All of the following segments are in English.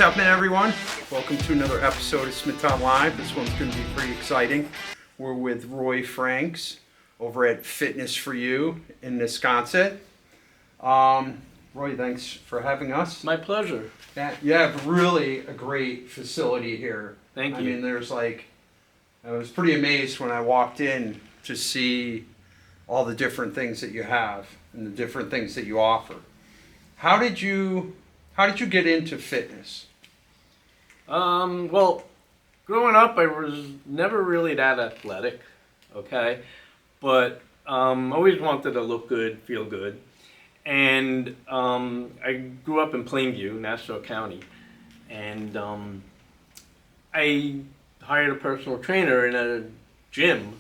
happening, everyone? Welcome to another episode of Smithtown Live. This one's going to be pretty exciting. We're with Roy Franks over at Fitness for You in Nesconset. Roy, thanks for having us. My pleasure. You have really a great facility here. Thank you. I mean, I was pretty amazed when I walked in to see all the different things that you have and the different things that you offer. How did you get into fitness? Well, growing up, I was never really that athletic, okay? But always wanted to look good, feel good. And I grew up in Plainview, Nassau County. And I hired a personal trainer in a gym,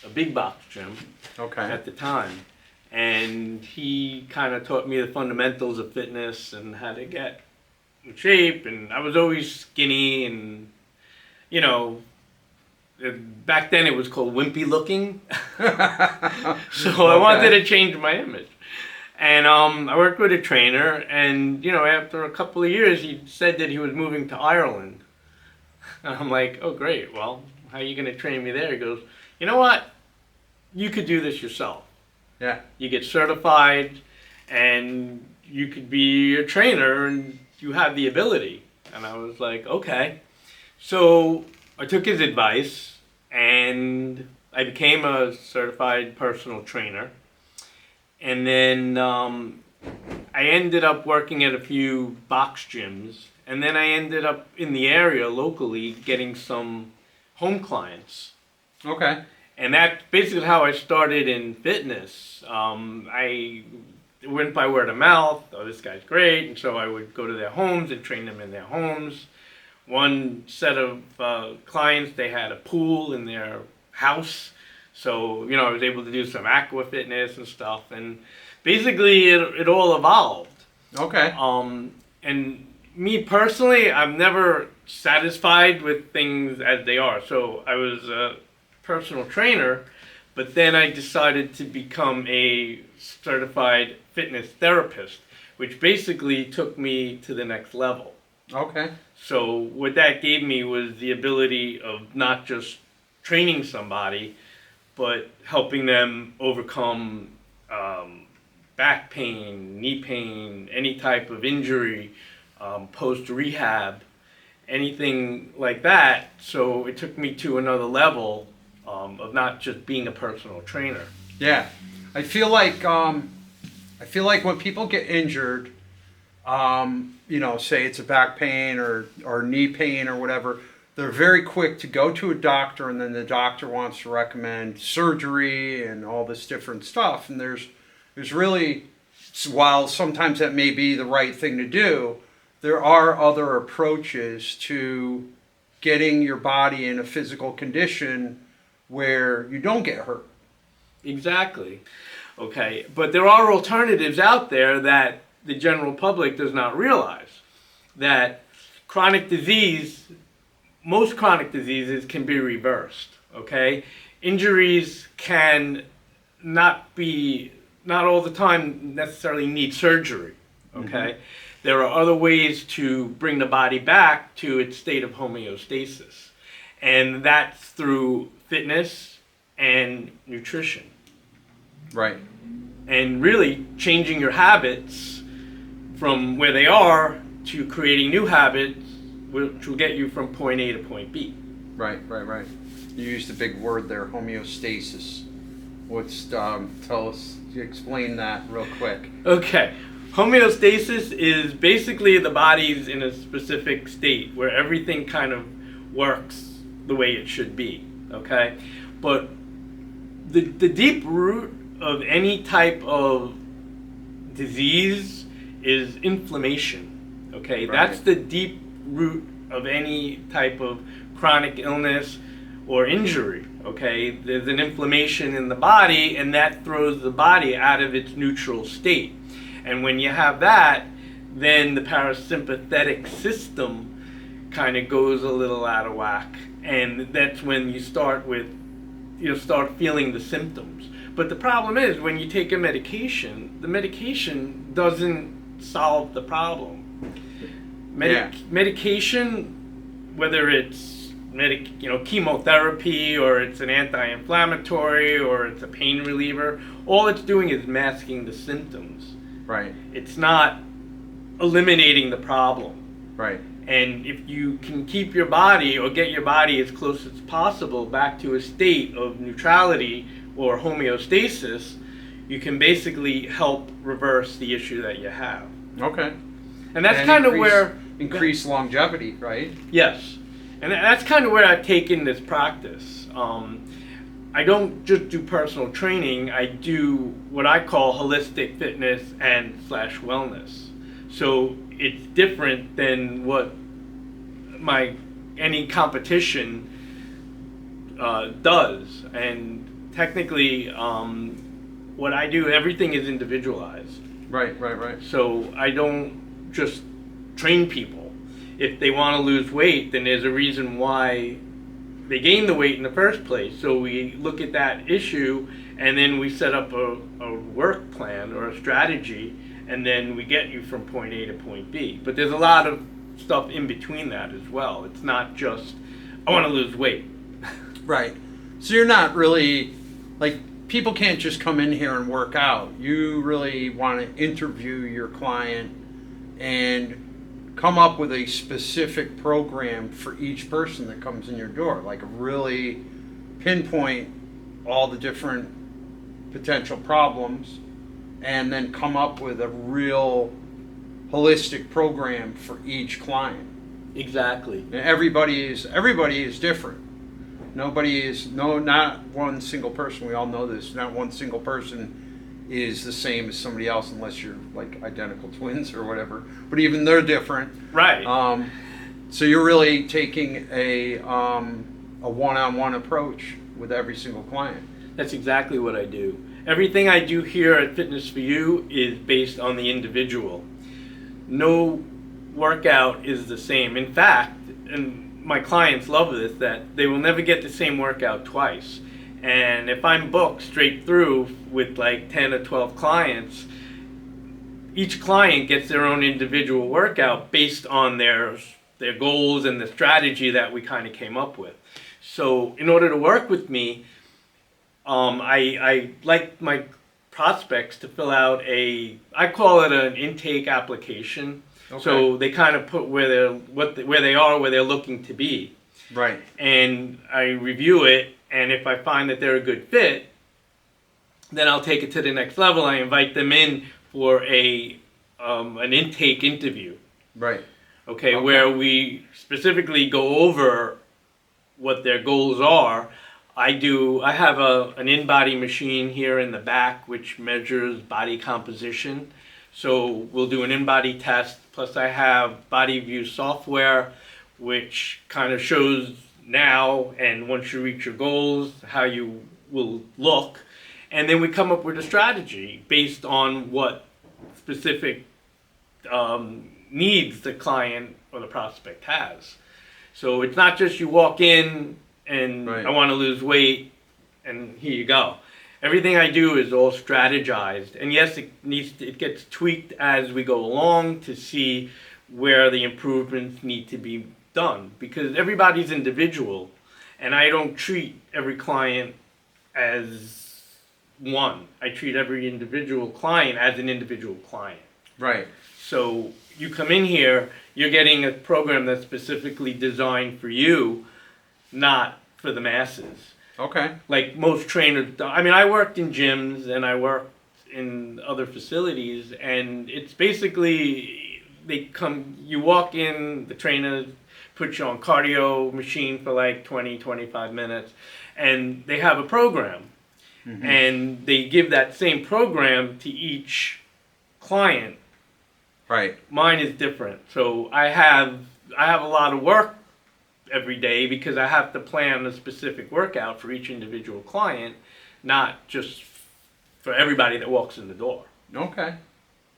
a big box gym, at the time. And he kind of taught me the fundamentals of fitness and how to get in shape. And I was always skinny and, back then it was called wimpy looking. So I wanted to change my image. And I worked with a trainer, and, after a couple of years, he said that he was moving to Ireland. And I'm like, oh, great. Well, how are you going to train me there? He goes, you know what? You could do this yourself. Yeah. You get certified, and you could be a trainer, and you have the ability. And I was like, okay. So I took his advice, and I became a certified personal trainer. And then I ended up working at a few box gyms. And then I ended up in the area locally getting some home clients. Okay. And that's basically how I started in fitness. I went by word of mouth. Oh, this guy's great. And so I would go to their homes and train them in their homes. One set of clients, they had a pool in their house. So, I was able to do some aqua fitness and stuff. And basically, it all evolved. Okay. And me personally, I'm never satisfied with things as they are. So I was a personal trainer, but then I decided to become a certified fitness therapist, which basically took me to the next level. Okay. So what that gave me was the ability of not just training somebody, but helping them overcome back pain, knee pain, any type of injury, post-rehab, anything like that. So it took me to another level of not just being a personal trainer. Yeah. I feel like when people get injured, say it's a back pain or knee pain or whatever, they're very quick to go to a doctor, and then the doctor wants to recommend surgery and all this different stuff. And there's really, while sometimes that may be the right thing to do, there are other approaches to getting your body in a physical condition where you don't get hurt. Exactly. Okay, but there are alternatives out there that the general public does not realize. That most chronic diseases can be reversed, okay? Injuries can not all the time necessarily need surgery, okay? Mm-hmm. There are other ways to bring the body back to its state of homeostasis. And that's through fitness and nutrition. Right. And really changing your habits from where they are to creating new habits, which will get you from point A to point B. Right. You used a big word there, homeostasis. Explain that real quick. Okay. Homeostasis is basically the body's in a specific state where everything kind of works the way it should be, okay? But the deep root of any type of disease is inflammation, okay? Right. That's the deep root of any type of chronic illness or injury, okay? There's an inflammation in the body, and that throws the body out of its neutral state. And when you have that, then the parasympathetic system kind of goes a little out of whack. And that's when you start feeling the symptoms. But the problem is when you take a medication, the medication doesn't solve the problem. Medication, whether it's chemotherapy or it's an anti-inflammatory or it's a pain reliever, all it's doing is masking the symptoms. Right. It's not eliminating the problem. Right. And if you can keep your body or get your body as close as possible back to a state of neutrality or homeostasis, you can basically help reverse the issue that you have. Okay. And that's kind of where... Increase longevity, right? Yes. And that's kind of where I've taken this practice. I don't just do personal training, I do what I call holistic fitness and / wellness. So it's different than what any competition does. And technically, what I do, everything is individualized. Right. So I don't just train people. If they want to lose weight, then there's a reason why they gain the weight in the first place. So we look at that issue, and then we set up a work plan or a strategy, and then we get you from point A to point B. But there's a lot of stuff in between that as well. It's not just, I want to lose weight. Right. So you're not really, people can't just come in here and work out. You really want to interview your client and come up with a specific program for each person that comes in your door, really pinpoint all the different potential problems and then come up with a real holistic program for each client. Exactly. And everybody is different. Not one single person. We all know this. Not one single person is the same as somebody else unless you're identical twins or whatever. But even they're different. Right. So you're really taking a one-on-one approach with every single client. That's exactly what I do. Everything I do here at Fitness for You is based on the individual. No workout is the same. In fact, and my clients love this, that they will never get the same workout twice. And if I'm booked straight through with 10 or 12 clients, each client gets their own individual workout based on their goals and the strategy that we kind of came up with. So in order to work with me, I like my prospects to fill out I call it an intake application. Okay. So they kind of put where they are, where they're looking to be. Right. And I review it, and if I find that they're a good fit, then I'll take it to the next level. I invite them in for an intake interview. Right. Okay, where we specifically go over what their goals are. I have an in-body machine here in the back which measures body composition. So we'll do an in-body test, plus I have body view software which kind of shows now and once you reach your goals how you will look. And then we come up with a strategy based on what specific needs the client or the prospect has. So it's not just you walk in and I want to lose weight and here you go. Everything I do is all strategized, and yes, it gets tweaked as we go along to see where the improvements need to be done, because everybody's individual, and I don't treat every client as one. I treat every individual client as an individual client. Right. So you come in here, you're getting a program that's specifically designed for you, not for the masses. Okay. Like most trainers, I worked in gyms and I worked in other facilities, and it's basically you walk in, the trainer puts you on cardio machine for 20, 25 minutes, and they have a program. Mm-hmm. And they give that same program to each client. Right. Mine is different. So I have a lot of work every day because I have to plan a specific workout for each individual client, not just for everybody that walks in the door. Okay.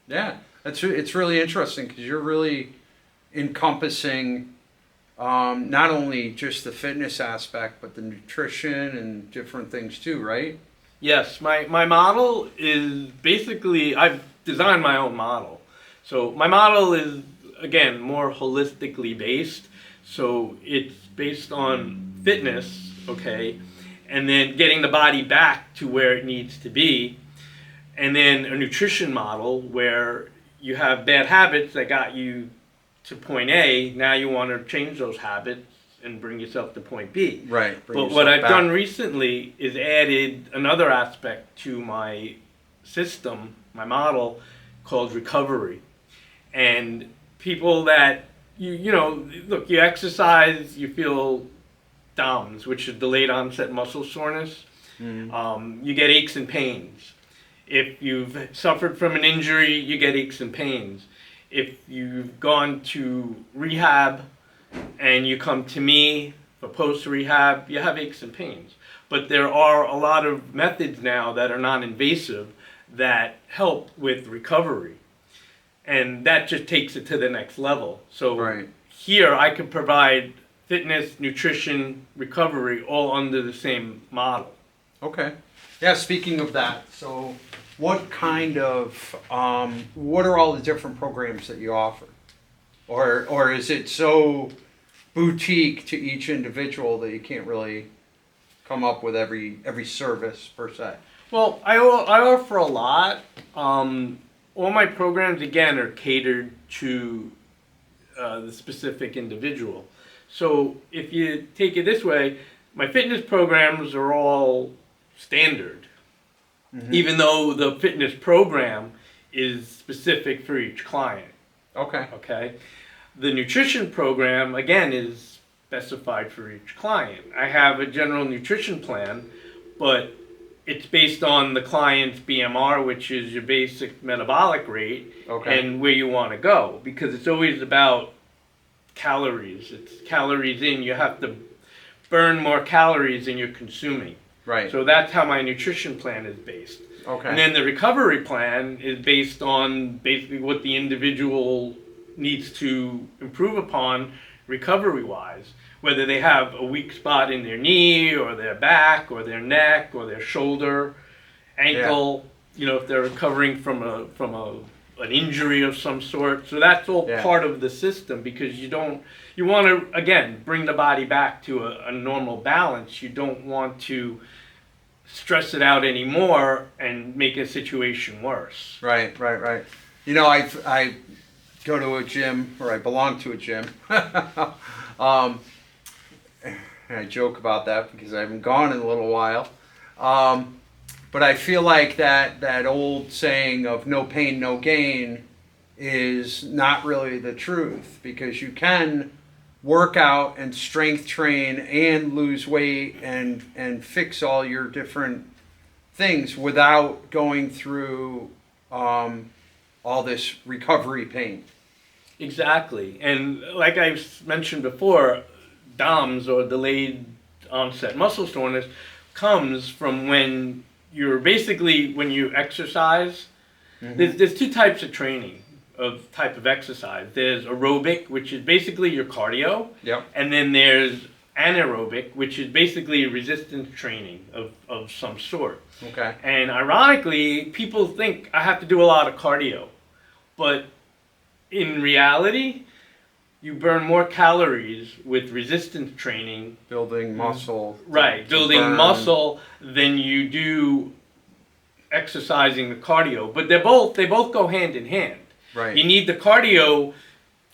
Yeah. It's really interesting because you're really encompassing not only just the fitness aspect, but the nutrition and different things too, right? Yes. My model is basically, I've designed my own model. So my model is again, more holistically based. So it's based on fitness, okay, and then getting the body back to where it needs to be, and then a nutrition model where you have bad habits that got you to point A, now you want to change those habits and bring yourself to point B. Right. But what I've done recently is added another aspect to my system, my model, called recovery. And people that, you know, look, you exercise, you feel DOMS, which is delayed onset muscle soreness. You get aches and pains. If you've suffered from an injury, you get aches and pains. If you've gone to rehab and you come to me for post-rehab, you have aches and pains. But there are a lot of methods now that are non-invasive that help with recovery. And that just takes it to the next level. So here I can provide fitness, nutrition, recovery all under the same model. Okay. Yeah, speaking of that, so what kind of, what are all the different programs that you offer? Or is it so boutique to each individual that you can't really come up with every service per se? Well, I offer a lot. All my programs, again, are catered to the specific individual. So if you take it this way, my fitness programs are all standard, even though the fitness program is specific for each client. Okay. The nutrition program, again, is specified for each client. I have a general nutrition plan, but it's based on the client's BMR, which is your basic metabolic rate, and where you want to go. Because it's always about calories. It's calories in. You have to burn more calories than you're consuming. Right. So that's how my nutrition plan is based. Okay. And then the recovery plan is based on basically what the individual needs to improve upon recovery-wise. Whether they have a weak spot in their knee or their back or their neck or their shoulder, ankle, you know, if they're recovering from an injury of some sort. So that's all part of the system, because you want to, again, bring the body back to a normal balance. You don't want to stress it out anymore and make a situation worse. Right. You know, I go to a gym, or I belong to a gym. And I joke about that because I haven't gone in a little while. But I feel like that old saying of no pain, no gain is not really the truth, because you can work out and strength train and lose weight and fix all your different things without going through all this recovery pain. Exactly. And like I mentioned before, DOMS, or delayed onset muscle soreness, comes from when you exercise. There's two types of training, type of exercise. There's aerobic, which is basically your cardio. And then there's anaerobic, which is basically resistance training of some sort. And ironically, people think I have to do a lot of cardio. But in reality, you burn more calories with resistance training. Building muscle. Right, building muscle than you do exercising the cardio. But they both go hand in hand. Right. You need the cardio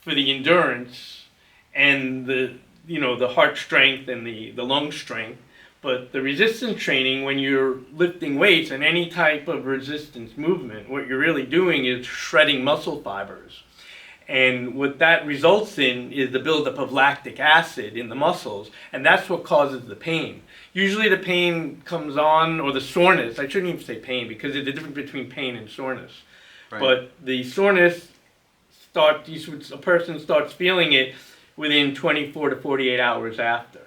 for the endurance and the heart strength and the lung strength. But the resistance training, when you're lifting weights and any type of resistance movement, what you're really doing is shredding muscle fibers. And what that results in is the buildup of lactic acid in the muscles, and that's what causes the pain. Usually the pain comes on, or the soreness, I shouldn't even say pain, because there's a difference between pain and soreness. But the soreness a person starts feeling it within 24 to 48 hours after.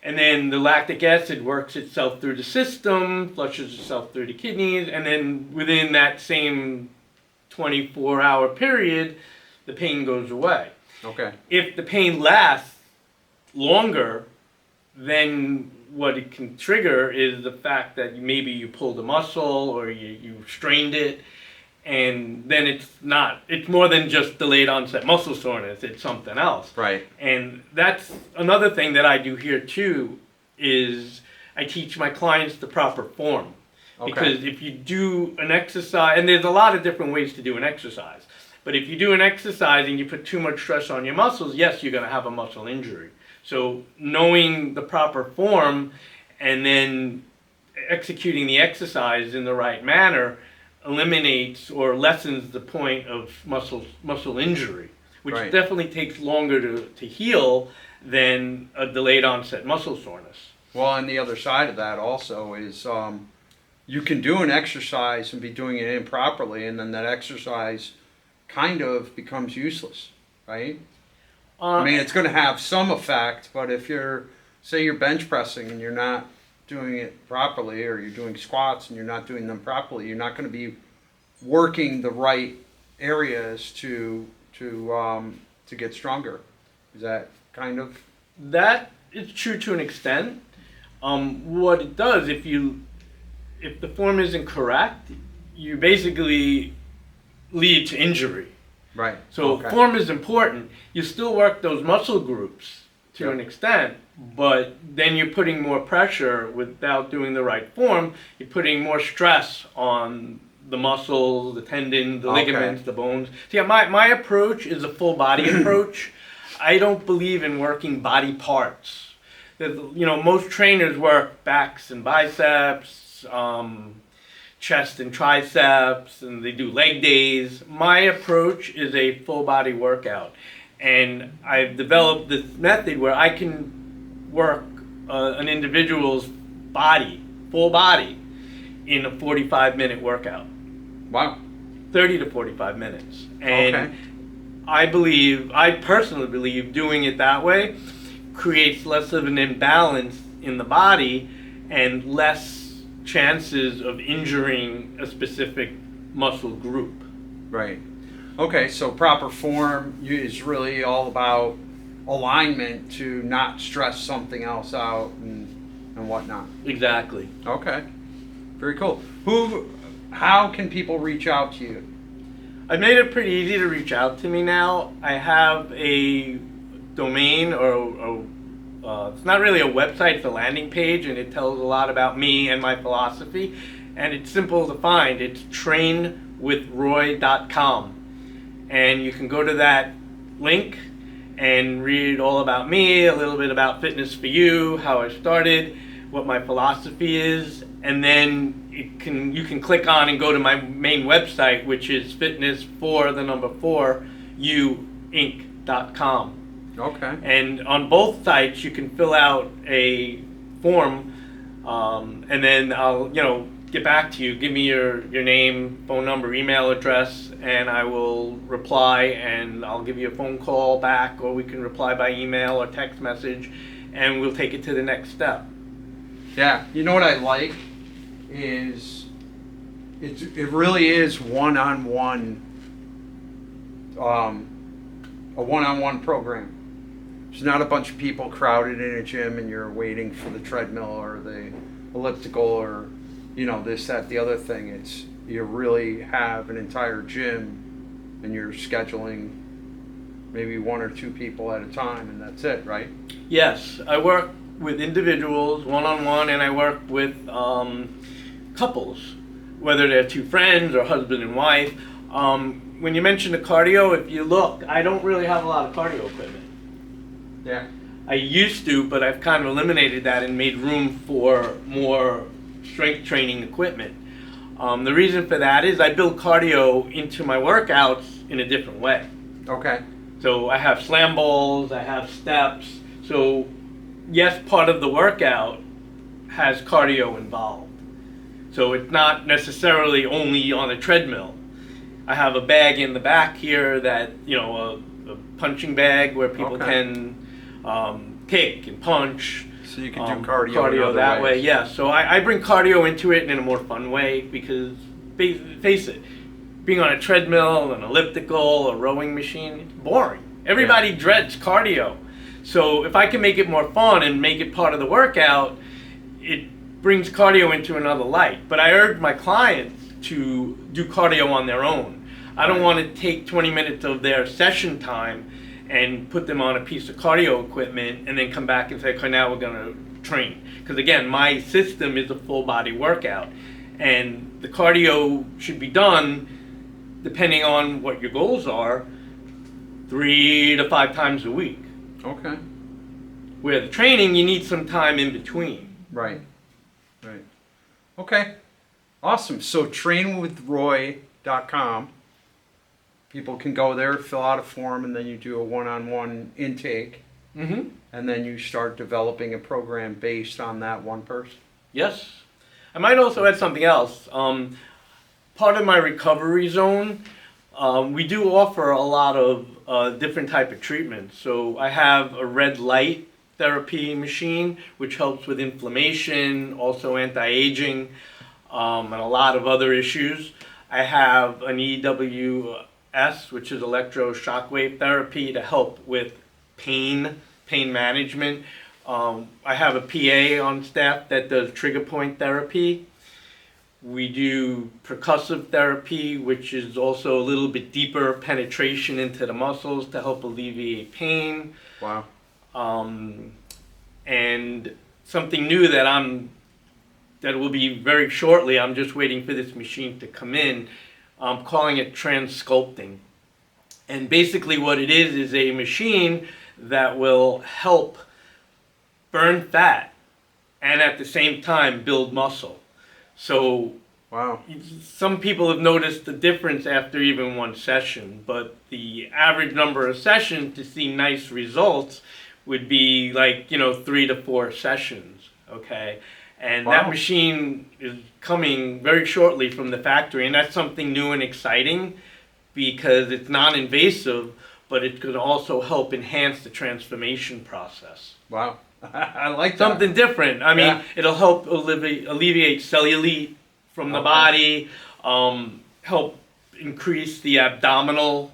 And then the lactic acid works itself through the system, flushes itself through the kidneys, and then within that same 24-hour period, the pain goes away. If the pain lasts longer, then what it can trigger is the fact that maybe you pulled a muscle or you strained it, and then it's more than just delayed onset muscle soreness, it's something else. Right. And that's another thing that I do here too, is I teach my clients the proper form. Okay. Because if you do an exercise, and there's a lot of different ways to do an exercise, but if you do an exercise and you put too much stress on your muscles, yes, you're going to have a muscle injury. So knowing the proper form and then executing the exercise in the right manner eliminates or lessens the point of muscle injury, which Right. definitely takes longer to heal than a delayed onset muscle soreness. Well, and the other side of that also is you can do an exercise and be doing it improperly, and then that exercise kind of becomes useless, right? I mean, it's going to have some effect, but if say you're bench pressing and you're not doing it properly, or you're doing squats and you're not doing them properly, you're not going to be working the right areas to get stronger. Is that kind of? That is true to an extent. What it does, if the form isn't correct, you basically lead to injury. Right. So Okay. form is important. You still work those muscle groups to an extent, but then you're putting more pressure without doing the right form. You're putting more stress on the muscles, the tendons, the ligaments, the bones. So yeah, my approach is a full body approach. I don't believe in working body parts. Most trainers work backs and biceps, chest and triceps, and they do leg days. My approach is a full body workout. And I've developed this method where I can work an individual's body, full body, in a 45-minute workout. Wow. 30 to 45 minutes. And I personally believe doing it that way creates less of an imbalance in the body and less chances of injuring a specific muscle group. Right. Okay, so proper form is really all about alignment to not stress something else out and whatnot. Exactly. Okay. Very cool. How can people reach out to you? I've made it pretty easy to reach out to me now. I have a domain, or it's not really a website, it's a landing page, and it tells a lot about me and my philosophy. And it's simple to find. It's trainwithroy.com. And you can go to that link and read all about me, a little bit about Fitness for You, how I started, what my philosophy is, and then you can click on and go to my main website, which is fitness4u.com. Okay. And on both sites, you can fill out a form, and then I'll get back to you. Give me your name, phone number, email address, and I will reply, and I'll give you a phone call back, or we can reply by email or text message, and we'll take it to the next step. Yeah. You know what I like is it really is one-on-one, a one-on-one program. There's not a bunch of people crowded in a gym and you're waiting for the treadmill or the elliptical or this, that, the other thing. It's you really have an entire gym and you're scheduling maybe one or two people at a time, and that's it, right? Yes, I work with individuals one-on-one, and I work with couples, whether they're two friends or husband and wife. When you mention the cardio, if you look, I don't really have a lot of cardio equipment. Yeah. I used to, but I've kind of eliminated that and made room for more strength training equipment. The reason for that is I build cardio into my workouts in a different way. Okay. So I have slam balls, I have steps. So yes, part of the workout has cardio involved. So it's not necessarily only on a treadmill. I have a bag in the back here that, a punching bag where people can kick and punch. So you can do cardio that ways. way, yeah. So I bring cardio into it in a more fun way because, face it, being on a treadmill, an elliptical, a rowing machine, it's boring. Everybody dreads cardio. So if I can make it more fun and make it part of the workout, it brings cardio into another light. But I urge my clients to do cardio on their own. I don't want to take 20 minutes of their session time and put them on a piece of cardio equipment and then come back and say, okay, now we're going to train. Because again, my system is a full body workout, and the cardio should be done, depending on what your goals are, 3 to 5 times a week. Okay. Where the training, you need some time in between. Right. Okay. Awesome. So trainwithroy.com. People can go there, fill out a form, and then you do a one-on-one intake. Mm-hmm. And then you start developing a program based on that one person. Yes. I might also add something else. Part of my recovery zone, we do offer a lot of different type of treatments. So I have a red light therapy machine, which helps with inflammation, also anti-aging, and a lot of other issues. I have an EWS, which is electroshock therapy, to help with pain management. I have a PA on staff that does trigger point therapy. We do percussive therapy, which is also a little bit deeper penetration into the muscles to help alleviate pain. Wow. And something new that will be very shortly, I'm just waiting for this machine to come in. I'm calling it trans-sculpting. And basically what it is a machine that will help burn fat and at the same time build muscle. So wow. Some people have noticed the difference after even one session, but the average number of sessions to see nice results would be like, 3 to 4 sessions, okay? And wow. That machine is coming very shortly from the factory, and that's something new and exciting because it's non-invasive, but it could also help enhance the transformation process. Wow. I like that. Something different. I mean, it'll help alleviate cellulite from the body, help increase the abdominal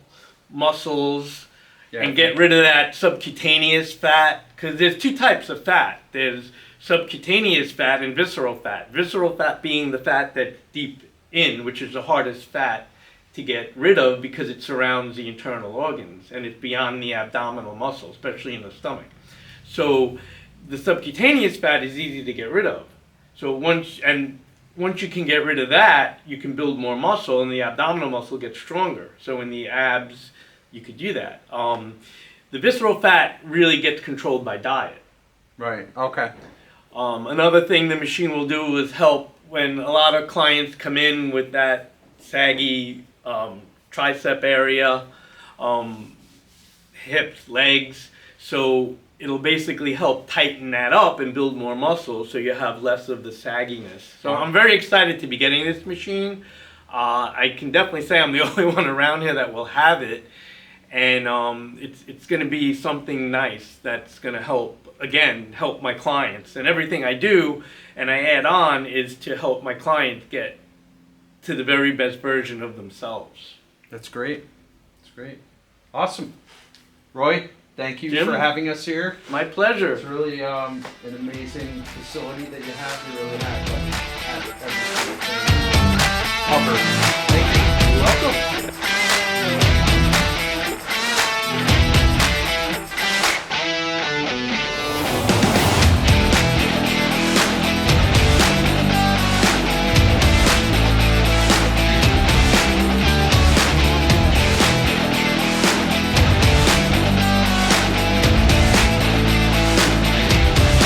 muscles, and get rid of that subcutaneous fat. Because there's 2 types of fat. There's subcutaneous fat and visceral fat. Visceral fat being the fat that's deep in, which is the hardest fat to get rid of because it surrounds the internal organs and it's beyond the abdominal muscle, especially in the stomach. So the subcutaneous fat is easy to get rid of. So once you can get rid of that, you can build more muscle and the abdominal muscle gets stronger. So in the abs, you could do that. The visceral fat really gets controlled by diet. Right, okay. Another thing the machine will do is help when a lot of clients come in with that saggy tricep area, hips, legs. So it'll basically help tighten that up and build more muscle so you have less of the sagginess. So I'm very excited to be getting this machine. I can definitely say I'm the only one around here that will have it. And it's going to be something nice that's going to help my clients. And everything I do and I add on is to help my clients get to the very best version of themselves. That's great. That's great. Awesome. Roy, thank you Jim, for having us here. My pleasure. It's really an amazing facility that you have. You really have everything covered. Thank you. You're welcome.